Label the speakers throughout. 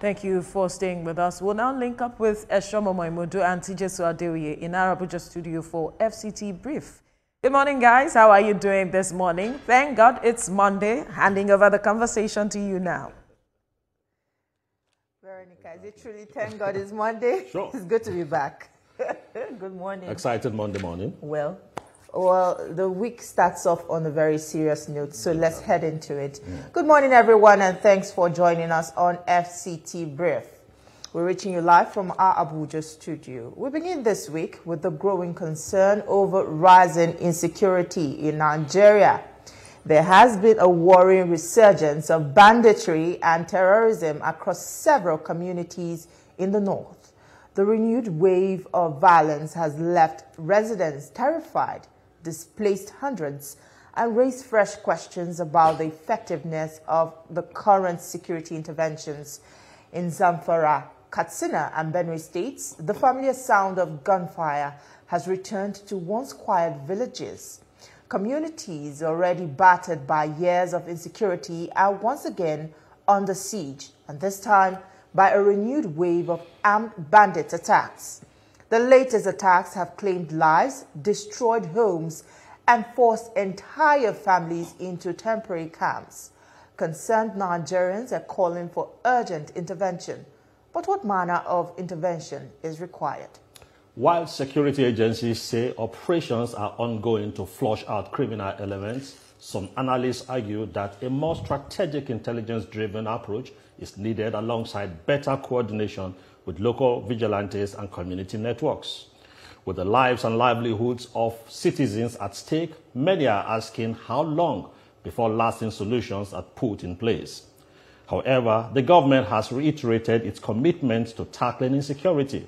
Speaker 1: Thank you for staying with us. We'll now link up with Eshomo Moimodu and Tijesu Adeoye in our Abuja studio for FCT Brief. Good morning, guys. How are you doing this morning? Thank God it's Monday. Handing over the conversation to you now.
Speaker 2: Veronica, is it truly thank God it's Monday?
Speaker 3: Sure.
Speaker 2: It's good to be back. Good morning.
Speaker 3: Excited Monday morning.
Speaker 2: Well, the week starts off on a very serious note, so let's head into it. Good morning, everyone, and thanks for joining us on FCT Brief. We're reaching you live from our Abuja studio. We begin this week with the growing concern over rising insecurity in Nigeria. There has been a worrying resurgence of banditry and terrorism across several communities in the north. The renewed wave of violence has left residents terrified, displaced hundreds, and raised fresh questions about the effectiveness of the current security interventions. In Zamfara, Katsina, and Benue states, the familiar sound of gunfire has returned to once quiet villages. Communities already battered by years of insecurity are once again under siege, and this time by a renewed wave of armed bandit attacks. The latest attacks have claimed lives, destroyed homes, and forced entire families into temporary camps. Concerned Nigerians are calling for urgent intervention. But what manner of intervention is required?
Speaker 3: While security agencies say operations are ongoing to flush out criminal elements, some analysts argue that a more strategic intelligence-driven approach is needed alongside better coordination with local vigilantes and community networks. With the lives and livelihoods of citizens at stake, many are asking how long before lasting solutions are put in place. However, the government has reiterated its commitment to tackling insecurity.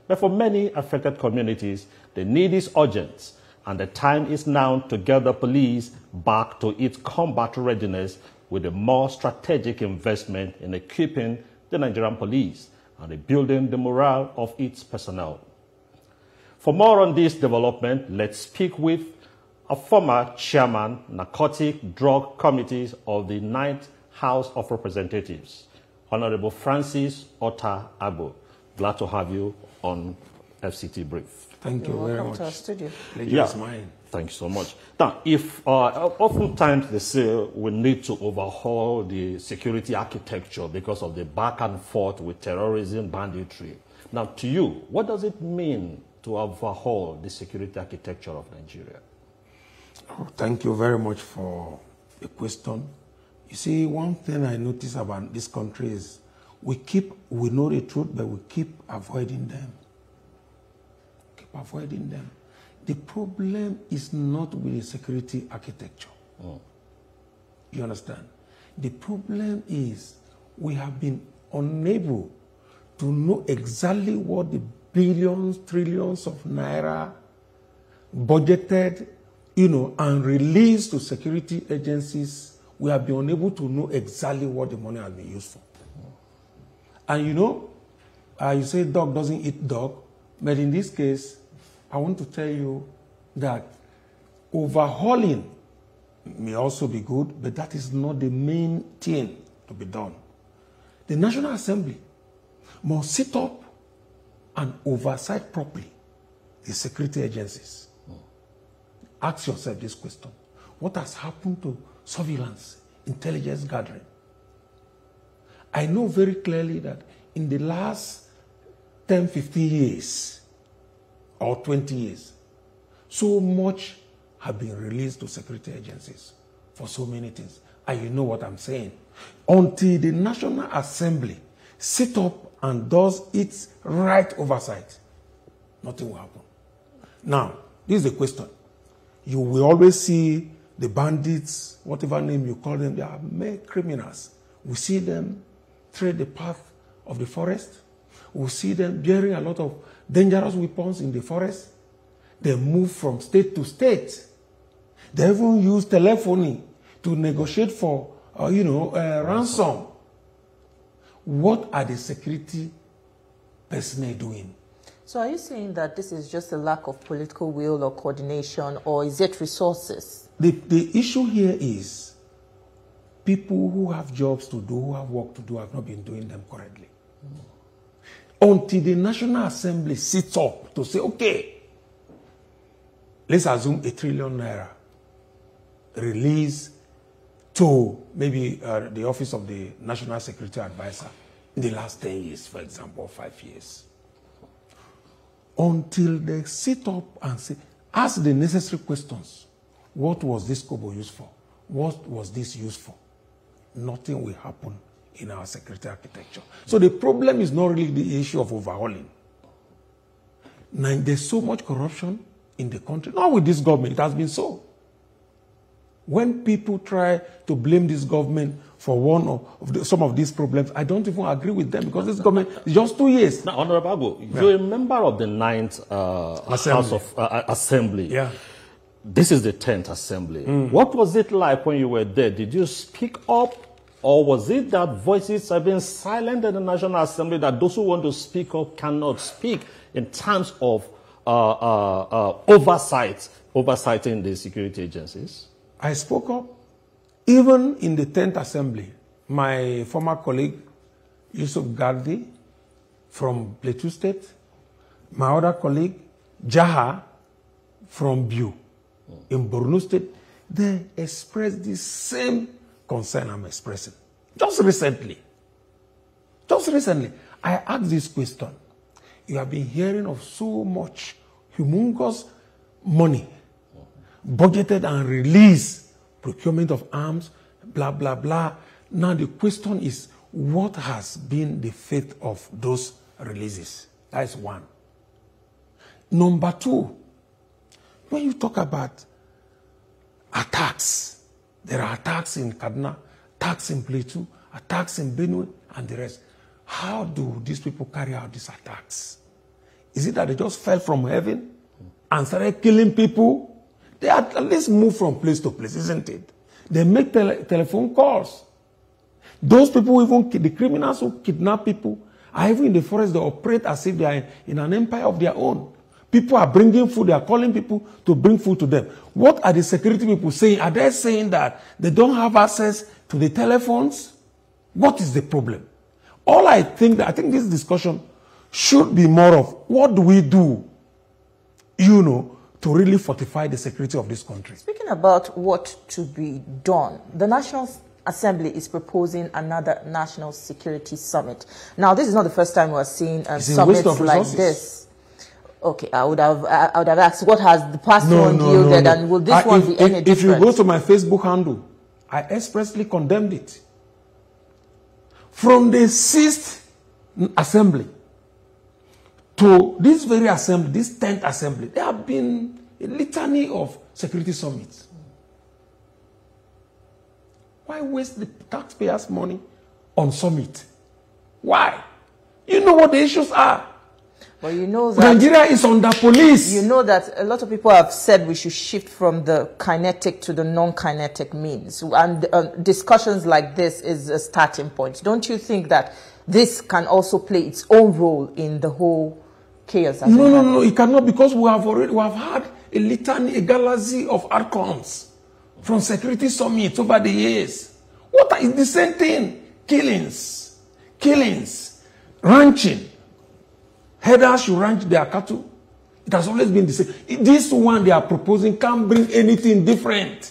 Speaker 3: But for many affected communities, the need is urgent, and the time is now to get the police back to its combat readiness with a more strategic investment in equipping the Nigerian police and rebuilding the morale of its personnel. For more on this development, let's speak with a former chairman, Narcotic Drug Committees of the 9th House of Representatives, Honorable Francis Otta Agbo. Glad to have you on FCT Brief.
Speaker 4: Thank you very much.
Speaker 2: To our studio.
Speaker 4: Pleasure is mine.
Speaker 3: Thank you so much. Now, if oftentimes they say we need to overhaul the security architecture because of the back and forth with terrorism, banditry. Now, to you, what does it mean to overhaul the security architecture of Nigeria?
Speaker 4: Oh, thank you very much for the question. You see, one thing I notice about this country is we know the truth, but we keep avoiding them. The problem is not with the security architecture. You understand? The problem is we have been unable to know exactly what the billions, trillions of naira budgeted, and released to security agencies. We have been unable to know exactly what the money has been used for. And you say dog doesn't eat dog, but in this case, I want to tell you that overhauling may also be good, but that is not the main thing to be done. The National Assembly must sit up and oversight properly the security agencies. Ask yourself this question. What has happened to surveillance, intelligence gathering? I know very clearly that in the last 10, 15 years, or 20 years, so much have been released to security agencies for so many things. And you know what I'm saying. Until the National Assembly sit up and does its right oversight, nothing will happen. Now, this is the question. You will always see the bandits, whatever name you call them, they are mere criminals. We see them tread the path of the forest. We see them bearing a lot of dangerous weapons in the forest. They move from state to state. They even use telephony to negotiate for, ransom. What are the security personnel doing?
Speaker 2: So are you saying that this is just a lack of political will or coordination, or is it resources?
Speaker 4: The issue here is people who have jobs to do, who have work to do, have not been doing them correctly. Until the National Assembly sits up to say, okay, let's assume 1 trillion naira release to maybe the office of the National Security Advisor in the last 10 years, for example, 5 years. Until they sit up and say, ask the necessary questions. What was this kobo used for? What was this used for? Nothing will happen in our security architecture. So the problem is not really the issue of overhauling. Now, there's so much corruption in the country. Not with this government, it has been so. When people try to blame this government for one of some of these problems, I don't even agree with them because this government is just 2 years.
Speaker 3: Now, Honorable Ago, you're a member of the 9th House of Assembly.
Speaker 4: Yeah.
Speaker 3: This is the 10th Assembly. What was it like when you were there? Did you speak up? Or was it that voices have been silent in the National Assembly, that those who want to speak up cannot speak in terms of oversighting the security agencies?
Speaker 4: I spoke up. Even in the 10th Assembly, my former colleague, Yusuf Gardi, from Plateau State, my other colleague, Jaha, from Biu, in Borno State, they expressed the same concern I'm expressing. Just recently, I asked this question. You have been hearing of so much humongous money budgeted and released, procurement of arms, blah, blah, blah. Now the question is, what has been the fate of those releases? That is one. Number two, when you talk about attacks, there are attacks in Kaduna, attacks in Plateau, attacks in Benue, and the rest. How do these people carry out these attacks? Is it that they just fell from heaven and started killing people? They at least move from place to place, isn't it? They make telephone calls. Those people, even the criminals who kidnap people, are even in the forest. They operate as if they are in an empire of their own. People are bringing food. They are calling people to bring food to them. What are the security people saying? Are they saying that they don't have access to the telephones? What is the problem? I think this discussion should be more of what do we do, to really fortify the security of this country.
Speaker 2: Speaking about what to be done, the National Assembly is proposing another National Security Summit. Now, this is not the first time we're seeing summits like this. Okay, I would have asked, what has the past one yielded, and will this one be any different?
Speaker 4: If you go to my Facebook handle, I expressly condemned it. From the 6th Assembly to this very assembly, this 10th Assembly, there have been a litany of security summits. Why waste the taxpayers' money on summit? Why? You know what the issues are.
Speaker 2: But you know that
Speaker 4: Nigeria is under police.
Speaker 2: You know that a lot of people have said we should shift from the kinetic to the non-kinetic means. And discussions like this is a starting point. Don't you think that this can also play its own role in the whole chaos?
Speaker 4: No, it cannot, because we have had a litany, a galaxy of outcomes from security summits over the years. What is the same thing? Killings, ranching. Herders should ranch their cattle. It has always been the same. This one they are proposing can't bring anything different.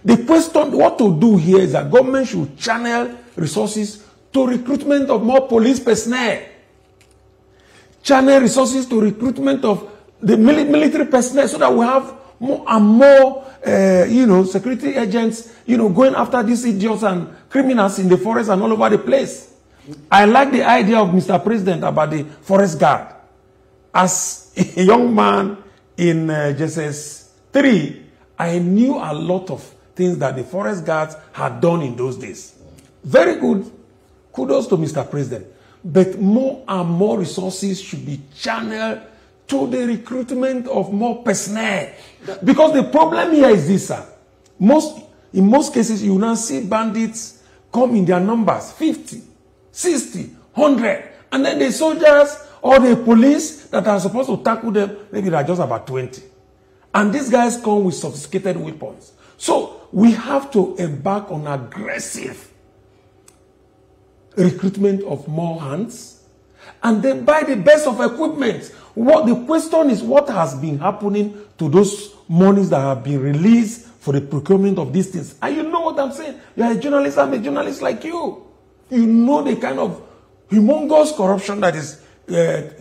Speaker 4: The question, what to do here is that government should channel resources to recruitment of more police personnel. Channel resources to recruitment of the military personnel, so that we have more and more, security agents, going after these idiots and criminals in the forest and all over the place. I like the idea of Mr. President about the forest guard. As a young man in JSS 3, I knew a lot of things that the forest guards had done in those days. Very good. Kudos to Mr. President. But more and more resources should be channeled to the recruitment of more personnel. Because the problem here is this, sir. In most cases, you now see bandits come in their numbers, 50. 60, 100, and then the soldiers or the police that are supposed to tackle them, maybe they're just about 20. And these guys come with sophisticated weapons. So we have to embark on aggressive recruitment of more hands, and then buy the best of equipment. What the question is, what has been happening to those monies that have been released for the procurement of these things? And you know what I'm saying? You're a journalist, I'm a journalist like you. You know the kind of humongous corruption that is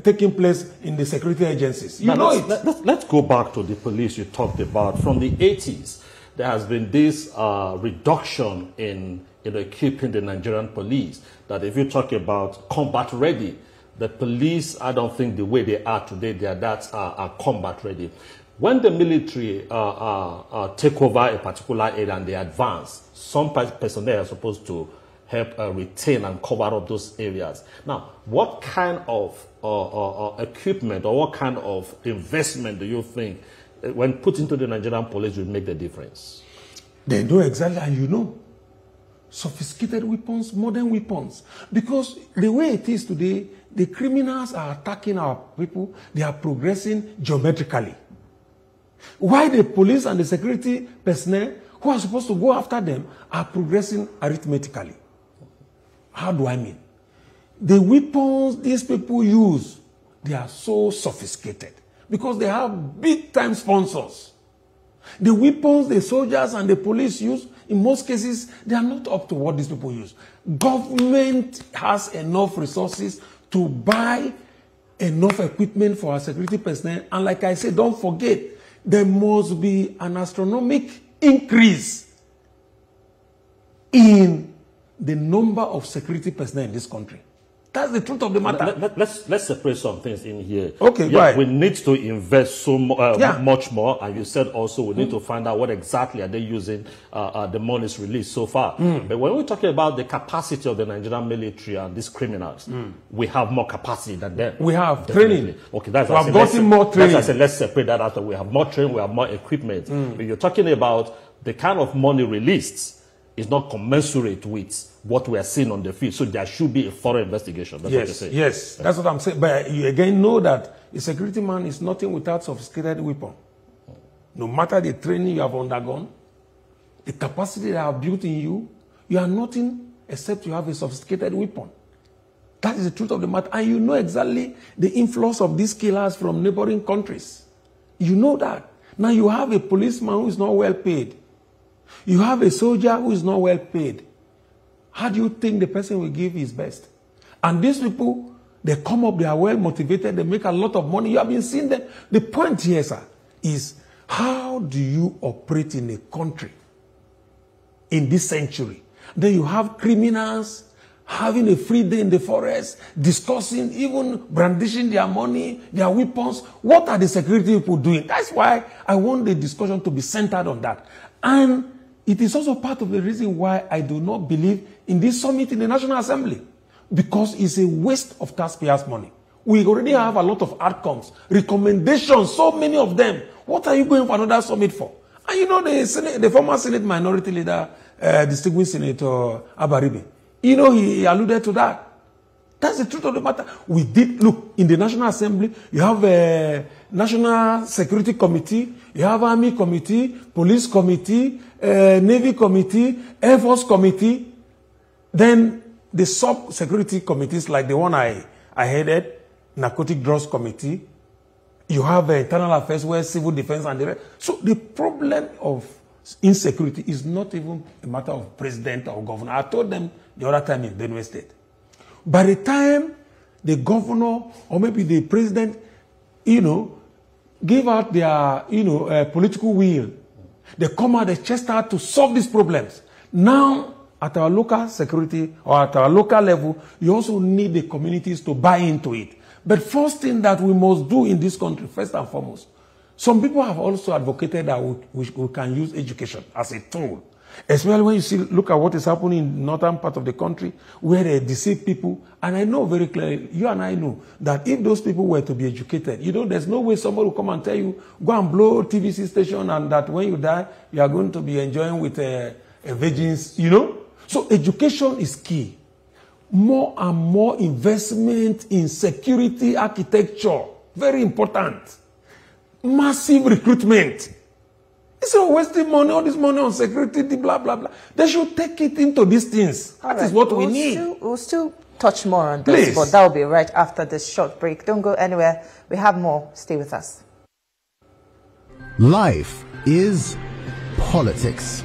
Speaker 4: taking place in the security agencies. You know it.
Speaker 3: Let's go back to the police you talked about. From the 80s, there has been this reduction in equipping the Nigerian police. That if you talk about combat ready, the police, I don't think the way they are today, they are combat ready. When the military take over a particular area and they advance, some personnel are supposed to help retain and cover up those areas. Now, what kind of equipment or what kind of investment do you think, when put into the Nigerian police, will make the difference?
Speaker 4: They know exactly, and you know, sophisticated weapons, modern weapons. Because the way it is today, the criminals are attacking our people, they are progressing geometrically. Why the police and the security personnel who are supposed to go after them are progressing arithmetically. How do I mean? The weapons these people use, they are so sophisticated because they have big-time sponsors. The weapons the soldiers and the police use, in most cases, they are not up to what these people use. Government has enough resources to buy enough equipment for our security personnel. And like I said, don't forget, there must be an astronomical increase in the number of security personnel in this country. That's the truth of the matter.
Speaker 3: Let's separate some things in here.
Speaker 4: Okay, right.
Speaker 3: We need to invest much more, and you said also we need to find out what exactly are they using the monies released so far. But when we're talking about the capacity of the Nigerian military and these criminals, we have more capacity than them.
Speaker 4: We have
Speaker 3: definitely.
Speaker 4: training.
Speaker 3: Okay, that's
Speaker 4: we have gotten more training.
Speaker 3: That's I said, let's separate that out. We have more training, we have more equipment. But you're talking about the kind of money released is not commensurate with what we are seeing on the field. So there should be a thorough investigation. That's what you're saying.
Speaker 4: Yes, that's what I'm saying. But you again know that a security man is nothing without sophisticated weapon. No matter the training you have undergone, the capacity that have built in you, you are nothing except you have a sophisticated weapon. That is the truth of the matter. And you know exactly the influx of these killers from neighboring countries. You know that. Now you have a policeman who is not well paid. You have a soldier who is not well paid. How do you think the person will give his best? And these people, they come up, they are well motivated, they make a lot of money. You have been seeing them. The point here, sir, is how do you operate in a country in this century? Then you have criminals having a free day in the forest, discussing, even brandishing their money, their weapons. What are the security people doing? That's why I want the discussion to be centered on that. And it is also part of the reason why I do not believe in this summit in the National Assembly, because it's a waste of taxpayers' money. We already have a lot of outcomes, recommendations, so many of them. What are you going for another summit for? And you know the former Senate Minority Leader, distinguished Senator Abaribe, you know he alluded to that. That's the truth of the matter. We did look in the National Assembly. You have a National Security Committee, you have Army Committee, Police Committee, Navy Committee, Air Force Committee. Then the sub-security committees like the one I headed, Narcotic Drugs Committee. You have Internal Affairs, where Civil Defense and the rest. So the problem of insecurity is not even a matter of president or governor. I told them the other time in Benue State. By the time the governor or maybe the president, give out their, political will, they come out, they chest out to solve these problems. Now, at our local security or at our local level, you also need the communities to buy into it. But first thing that we must do in this country, first and foremost, some people have also advocated that we can use education as a tool. Especially when you look at what is happening in the northern part of the country, where they deceive people. And I know very clearly, you and I know, that if those people were to be educated, there's no way somebody will come and tell you, go and blow TVC station, and that when you die, you are going to be enjoying with a virgins, So education is key. More and more investment in security architecture, very important. Massive recruitment. Instead of wasting money, all this money on security, blah, blah, blah. They should take it into these things. That is what we need.
Speaker 2: We'll still touch more on this, but that will be right after this short break. Don't go anywhere. We have more. Stay with us.
Speaker 5: Life is politics.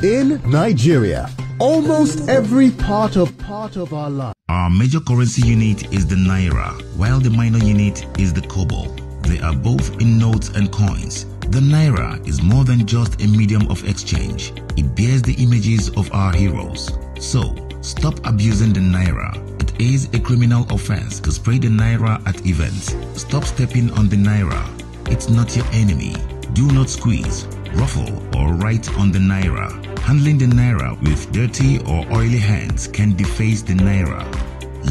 Speaker 5: In Nigeria, almost every part of our life.
Speaker 6: Our major currency unit is the Naira, while the minor unit is the Kobo. They are both in notes and coins. The Naira is more than just a medium of exchange. It bears the images of our heroes. So, stop abusing the Naira. It is a criminal offense to spray the Naira at events. Stop stepping on the Naira. It's not your enemy. Do not squeeze, ruffle, or write on the Naira. Handling the Naira with dirty or oily hands can deface the Naira.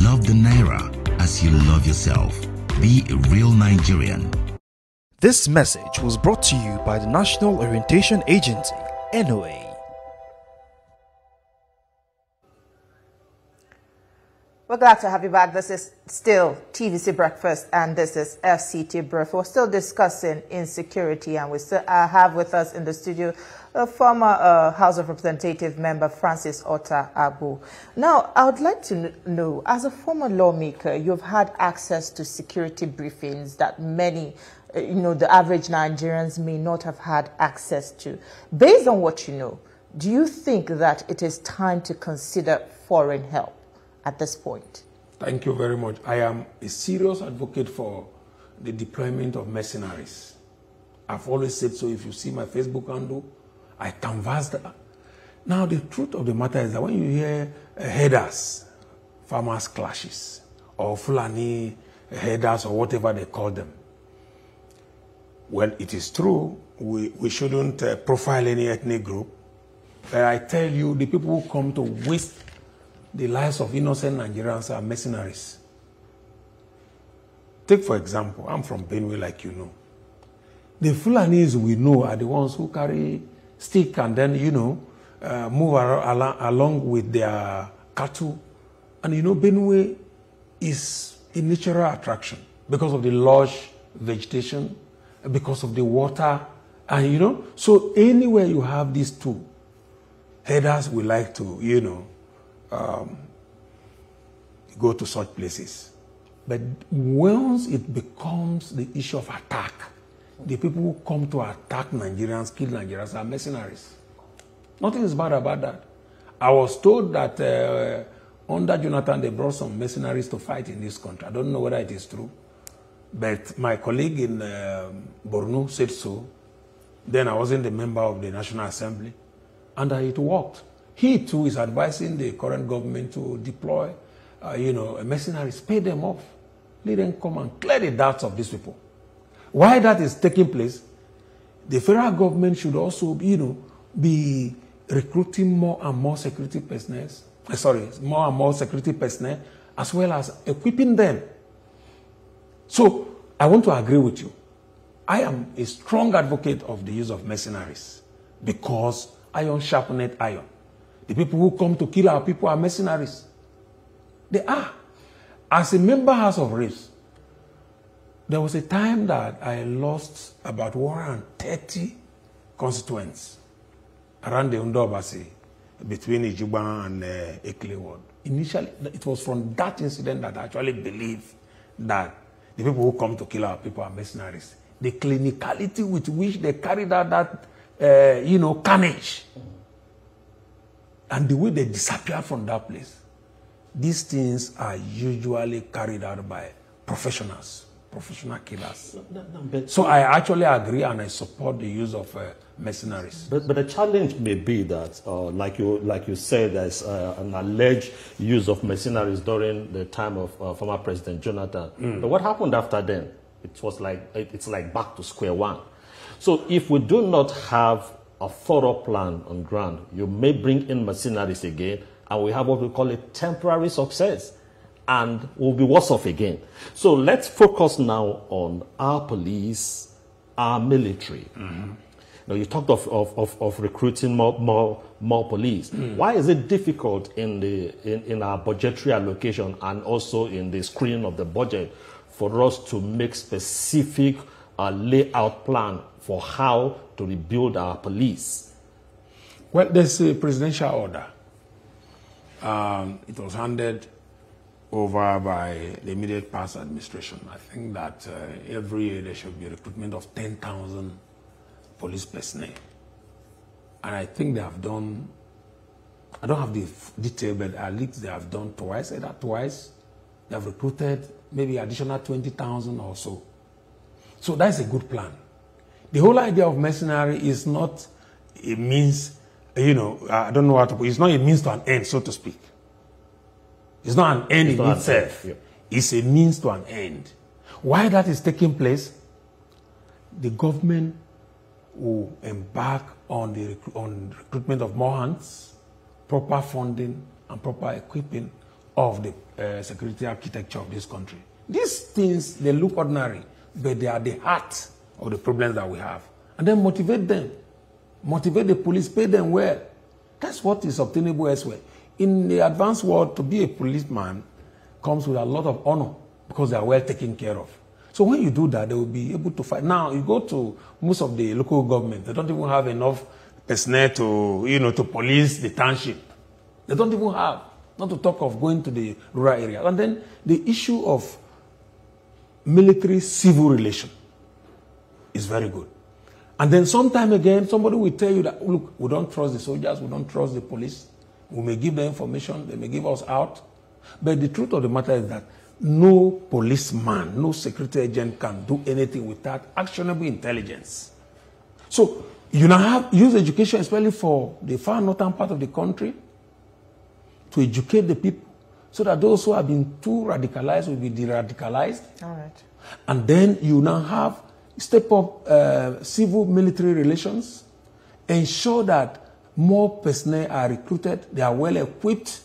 Speaker 6: Love the Naira as you love yourself. Be a real Nigerian.
Speaker 7: This message was brought to you by the National Orientation Agency, NOA.
Speaker 2: We're glad to have you back. This is still TVC Breakfast, and this is FCT Brief. We're still discussing insecurity, and we still have with us in the studio a former House of Representative member, Francis Otta Abu. Now, I would like to know, as a former lawmaker, you've had access to security briefings that many, the average Nigerians may not have had access to. Based on what you know, do you think that it is time to consider foreign help at this point?
Speaker 4: Thank you very much. I am a serious advocate for the deployment of mercenaries. I've always said so. If you see my Facebook handle, I canvassed that. Now, the truth of the matter is that when you hear headers, farmers clashes, or Fulani headers, or whatever they call them, well, it is true, we shouldn't profile any ethnic group. But I tell you, the people who come to waste the lives of innocent Nigerians are mercenaries. Take, for example, I'm from Benue, like you know. The Fulanis we know are the ones who carry stick and then, move along with their cattle. And, Benue is a natural attraction because of the lush vegetation, because of the water. And, so anywhere you have these two, headers we like to, go to such places. But once it becomes the issue of attack, the people who come to attack Nigerians, kill Nigerians, are mercenaries. Nothing is bad about that. I was told that under Jonathan, they brought some mercenaries to fight in this country. I don't know whether it is true. But my colleague in Borno said so. Then I wasn't a member of the National Assembly. And it worked. He, too, is advising the current government to deploy, mercenaries, pay them off. Let them come and clear the doubts of these people. While that is taking place, the federal government should also, be recruiting more and more security personnel, more and more security personnel, as well as equipping them. So, I want to agree with you. I am a strong advocate of the use of mercenaries because iron sharpeneth iron. The people who come to kill our people are mercenaries. They are. As a member House of Reps, there was a time that I lost about 130 constituents around the Ndobasi, between Ijuba and Ekle Ward. Initially, it was from that incident that I actually believed that the people who come to kill our people are mercenaries. The clinicality with which they carried out that, carnage, and the way they disappeared from that place. These things are usually carried out by professionals, professional killers. So I actually agree and I support the use of mercenaries.
Speaker 3: But the challenge may be that, like you said, there's an alleged use of mercenaries during the time of former President Jonathan. But what happened after then? It's like back to square one. So if we do not have a thorough plan on ground, you may bring in mercenaries again, and we have what we call a temporary success, and we'll be worse off again. So let's focus now on our police, our military. Now, you talked of recruiting more police. Why is it difficult in our budgetary allocation and also in the screening of the budget for us to make specific layout plan for how to rebuild our police?
Speaker 4: Well, there's a presidential order. It was handed over by the immediate past administration. I think that every year there should be a recruitment of 10,000 police personnel. And I think they have done, I don't have the detail, but at least they have done twice. Either twice, they have recruited maybe additional 20,000 or so. So that's a good plan. The whole idea of mercenary is not a means, you know, I don't know how to put it. It's not a means to an end, so to speak. It's not an end in itself. Yeah. It's a means to an end. Why that is taking place, the government will embark on the recruitment of more hands, proper funding, and proper equipping of the security architecture of this country. These things, they look ordinary, but they are the heart of the problems that we have. And then motivate them. Motivate the police, pay them well. That's what is obtainable elsewhere. In the advanced world, to be a policeman comes with a lot of honor because they are well taken care of. So when you do that, they will be able to fight. Now, you go to most of the local government, they don't even have enough personnel to, you know, to police the township. They don't even have, not to talk of going to the rural areas. And then the issue of military-civil relation is very good. And then sometime again, somebody will tell you that, look, we don't trust the soldiers, we don't trust the police. We may give them information, they may give us out. But the truth of the matter is that no policeman, no security agent can do anything without actionable intelligence. So you now have use education, especially for the far northern part of the country, to educate the people so that those who have been too radicalized will be de-radicalized. All right. And then you now have step up civil-military relations, ensure that more personnel are recruited, they are well equipped,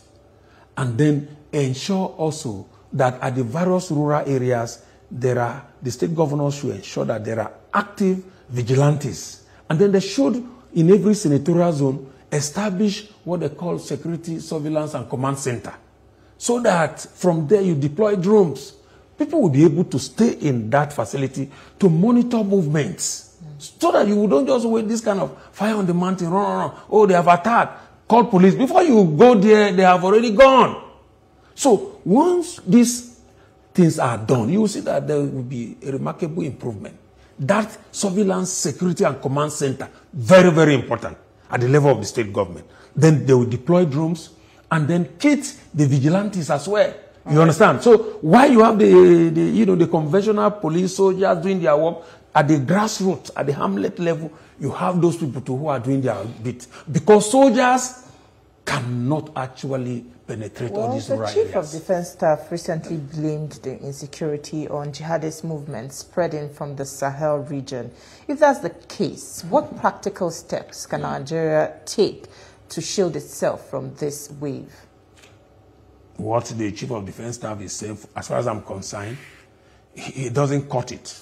Speaker 4: and then ensure also that at the various rural areas, the state governors should ensure that there are active vigilantes. And then they should, in every senatorial zone, establish what they call security, surveillance, and command center. So that from there you deploy drones. People will be able to stay in that facility to monitor movements. So that you don't just wait this kind of fire on the mountain, run. Oh, they have attacked. Call police. Before you go there, they have already gone. So once these things are done, you will see that there will be a remarkable improvement. That surveillance, security, and command center, very, very important at the level of the state government. Then they will deploy drones and then kit the vigilantes as well. You understand? So while you have the conventional police soldiers doing their work, at the grassroots, at the hamlet level, you have those people too who are doing their bit. Because soldiers cannot actually penetrate all these rural areas.
Speaker 2: The Chief of Defense Staff recently blamed the insecurity on jihadist movements spreading from the Sahel region. If that's the case, what practical steps can Nigeria take to shield itself from this wave?
Speaker 4: What the Chief of Defense Staff is saying, as far as I'm concerned, he doesn't cut it.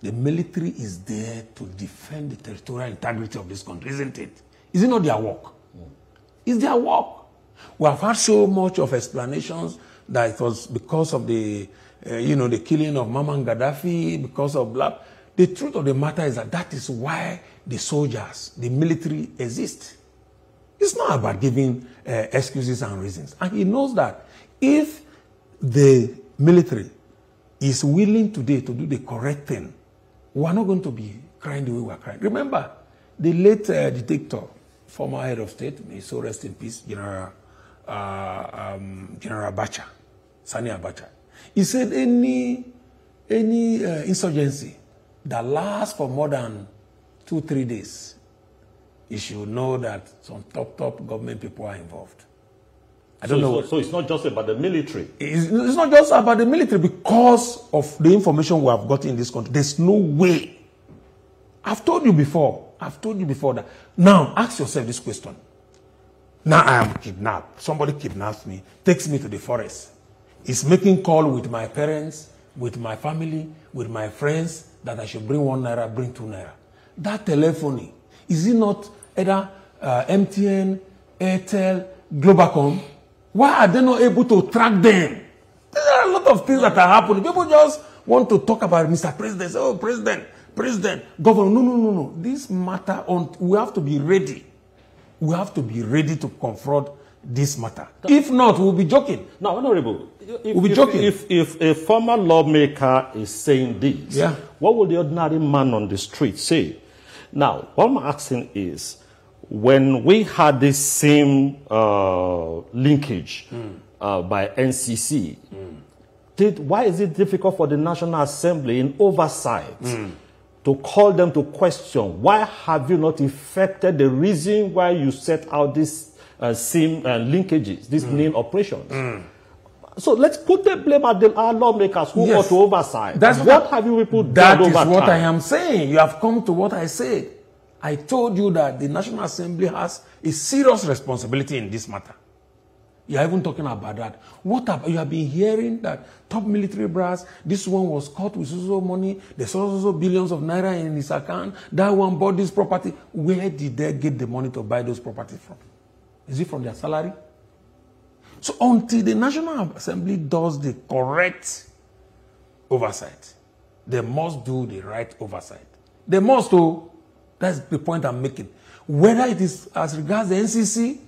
Speaker 4: The military is there to defend the territorial integrity of this country, isn't it? Is it not their work? It's their work. We have had so much of explanations that it was because of the killing of Muammar Gaddafi, because of blah. The truth of the matter is that is why the soldiers, the military exist. It's not about giving excuses and reasons. And he knows that if the military is willing today to do the correct thing, we are not going to be crying the way we are crying. Remember, the late dictator, former head of state, may so rest in peace, General Abacha, Sani Abacha. He said any insurgency that lasts for more than 2-3 days, you should know that some top government people are involved. I don't know.
Speaker 3: So it's not just about the military.
Speaker 4: It's not just about the military because of the information we have got in this country. There's no way. I've told you before that. Now, ask yourself this question. Now I am kidnapped. Somebody kidnaps me, takes me to the forest. Is making call with my parents, with my family, with my friends that I should bring 1 naira, bring 2 naira. That telephony, is it not either MTN, Airtel, Globacom? Why are they not able to track them? There are a lot of things that are happening. People just want to talk about Mr. President. Oh, President, Governor. No. This matter, we have to be ready. We have to be ready to confront this matter. If not, we'll be joking.
Speaker 3: No, Honorable.
Speaker 4: We'll be joking.
Speaker 3: If a former lawmaker is saying this, what will the ordinary man on the street say? Now, what I'm asking is, when we had this same linkage by NCC, why is it difficult for the National Assembly in oversight to call them to question? Why have you not effected the reason why you set out these same linkages, these main operations? So let's put the blame at our lawmakers who ought to oversight. What have you people done over time?
Speaker 4: That is what I am saying. You have come to what I said. I told you that the National Assembly has a serious responsibility in this matter. You are even talking about that. You have been hearing that top military brass, this one was caught with so money, there's also billions of naira in his account, that one bought this property. Where did they get the money to buy those properties from? Is it from their salary? So until the National Assembly does the correct oversight, they must do the right oversight. They must do. That's the point I'm making. Whether it is as regards the NCC,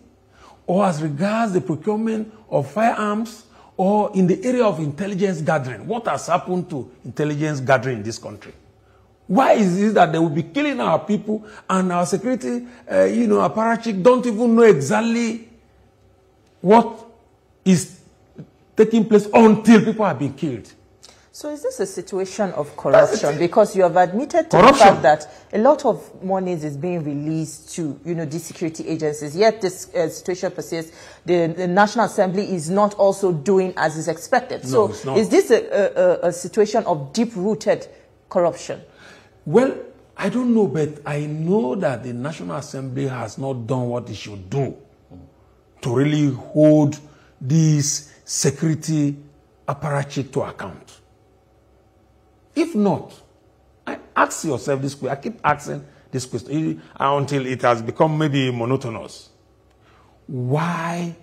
Speaker 4: or as regards the procurement of firearms, or in the area of intelligence gathering. What has happened to intelligence gathering in this country? Why is it that they will be killing our people and our security, apparatchik don't even know exactly what is taking place until people have been killed?
Speaker 2: So is this a situation of corruption? Because you have admitted to the fact that a lot of monies is being released to, these security agencies. Yet this situation persists. The National Assembly is not also doing as is expected.
Speaker 4: No,
Speaker 2: so is this a situation of deep-rooted corruption?
Speaker 4: Well, I don't know, but I know that the National Assembly has not done what it should do to really hold these security apparatchik to account. If not, ask yourself this question. I keep asking this question until it has become maybe monotonous. Why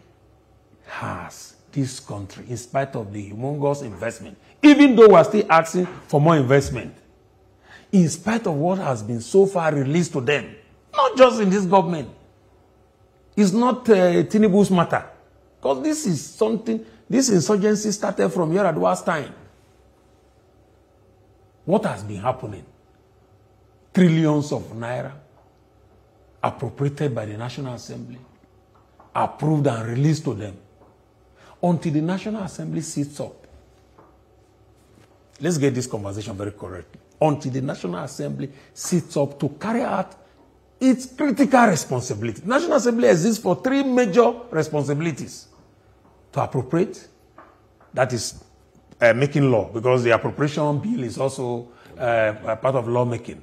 Speaker 4: has this country, in spite of the humongous investment, even though we are still asking for more investment, in spite of what has been so far released to them, not just in this government, it's not Tinubu's matter. Because this is something, this insurgency started from Yar'Adua's time. What has been happening? Trillions of naira appropriated by the National Assembly, approved and released to them. Until the National Assembly sits up. Let's get this conversation very correct. Until the National Assembly sits up to carry out its critical responsibility. The National Assembly exists for three major responsibilities. To appropriate, that is making law, because the appropriation bill is also part of lawmaking.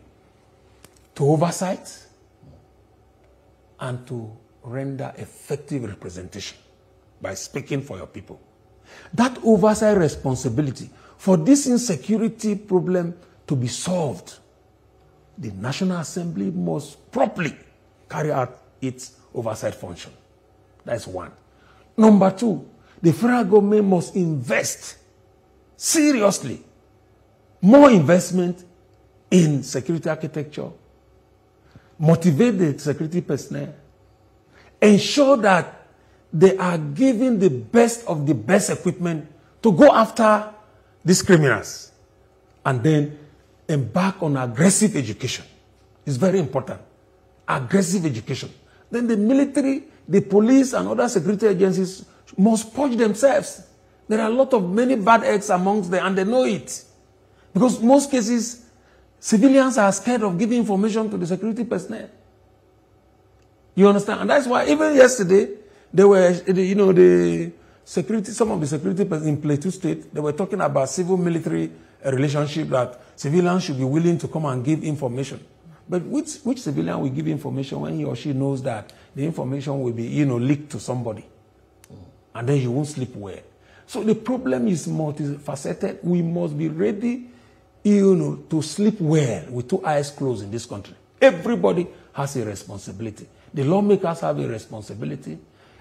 Speaker 4: To oversight, and to render effective representation by speaking for your people. That oversight responsibility for this insecurity problem to be solved, the National Assembly must properly carry out its oversight function. That's one. Number two, the federal government must invest seriously more investment in security architecture, motivate the security personnel, ensure that they are given the best of the best equipment to go after these criminals, and then embark on aggressive education. It's very important. Aggressive education. Then the military, the police, and other security agencies must purge themselves. There are a lot of many bad eggs amongst them, and they know it. Because most cases, civilians are scared of giving information to the security personnel. You understand? And that's why even yesterday, there were, the security, some of the security personnel in Plateau State, they were talking about civil-military relationship, that civilians should be willing to come and give information. But which civilian will give information when he or she knows that the information will be, leaked to somebody? And then you won't sleep well. So the problem is multifaceted. We must be ready, to sleep well with two eyes closed in this country. Everybody has a responsibility. The lawmakers have a responsibility.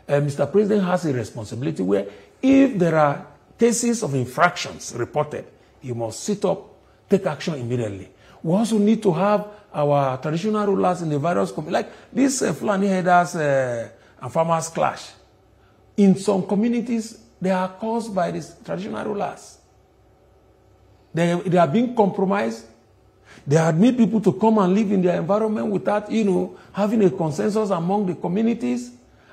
Speaker 4: Mr. President has a responsibility where if there are cases of infractions reported, you must sit up, take action immediately. We also need to have our traditional rulers in the various communities, like this Fulani herders and farmers clash. In some communities, they are caused by these traditional rulers. They are being compromised. They admit people to come and live in their environment without, having a consensus among the communities.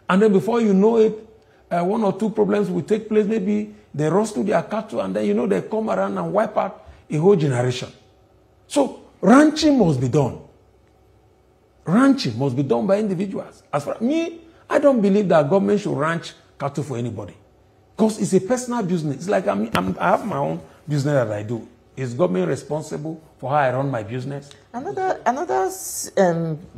Speaker 4: And then before you know it, one or two problems will take place. Maybe they rust to their cattle, and then, they come around and wipe out a whole generation. So ranching must be done. Ranching must be done by individuals. As for me, I don't believe that government should ranch cattle for anybody, because it's a personal business. It's like I have my own business that I do. Is government responsible for how I run my business?
Speaker 2: Another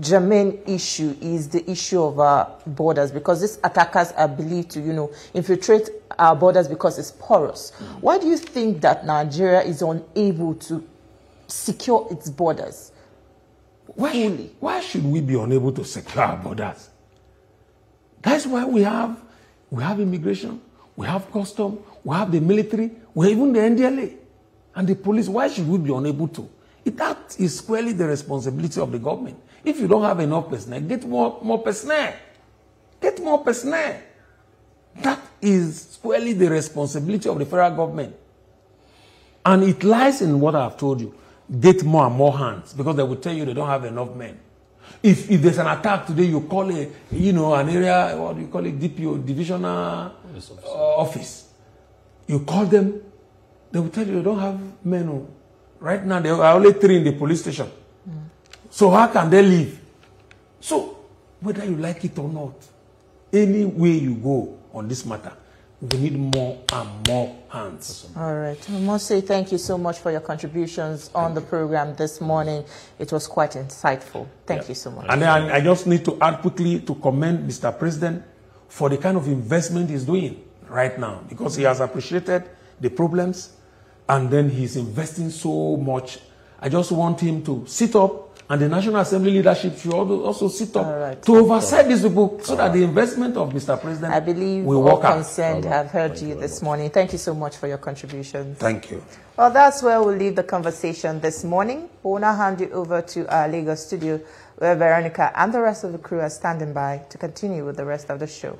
Speaker 2: germane issue is the issue of our borders, because these attackers are believed to, infiltrate our borders because it's porous. Why do you think that Nigeria is unable to secure its borders fully?
Speaker 4: Why should we be unable to secure our borders? That's why we have immigration, we have custom, we have the military, we have even the NDLA. And the police. Why should we be unable to? That is squarely the responsibility of the government. If you don't have enough personnel, get more personnel. Get more personnel. That is squarely the responsibility of the federal government. And it lies in what I've told you. Get more and more hands, because they will tell you they don't have enough men. If there's an attack today, you call an area, what do you call it, DPO, divisional office. You call them. They will tell you they don't have men. Right now, there are only 3 in the police station. So how can they live? So, whether you like it or not, any way you go on this matter, we need more and more hands.
Speaker 2: All right. I must say thank you so much for your contributions on the program this morning. It was quite insightful. Thank you so much.
Speaker 4: And then I just need to add quickly to commend Mr. President for the kind of investment he's doing right now, because he has appreciated the problems. And then he's investing so much. I just want him to sit up, and the National Assembly leadership should also sit up to oversight these people, so that the investment of Mr. President
Speaker 2: I believe
Speaker 4: will
Speaker 2: all
Speaker 4: work out.
Speaker 2: concerned have heard you this morning. Thank you so much for your contributions.
Speaker 4: Thank you.
Speaker 2: Well, that's where we'll leave the conversation this morning. We'll now hand you over to our Lagos studio, where Veronica and the rest of the crew are standing by to continue with the rest of the show.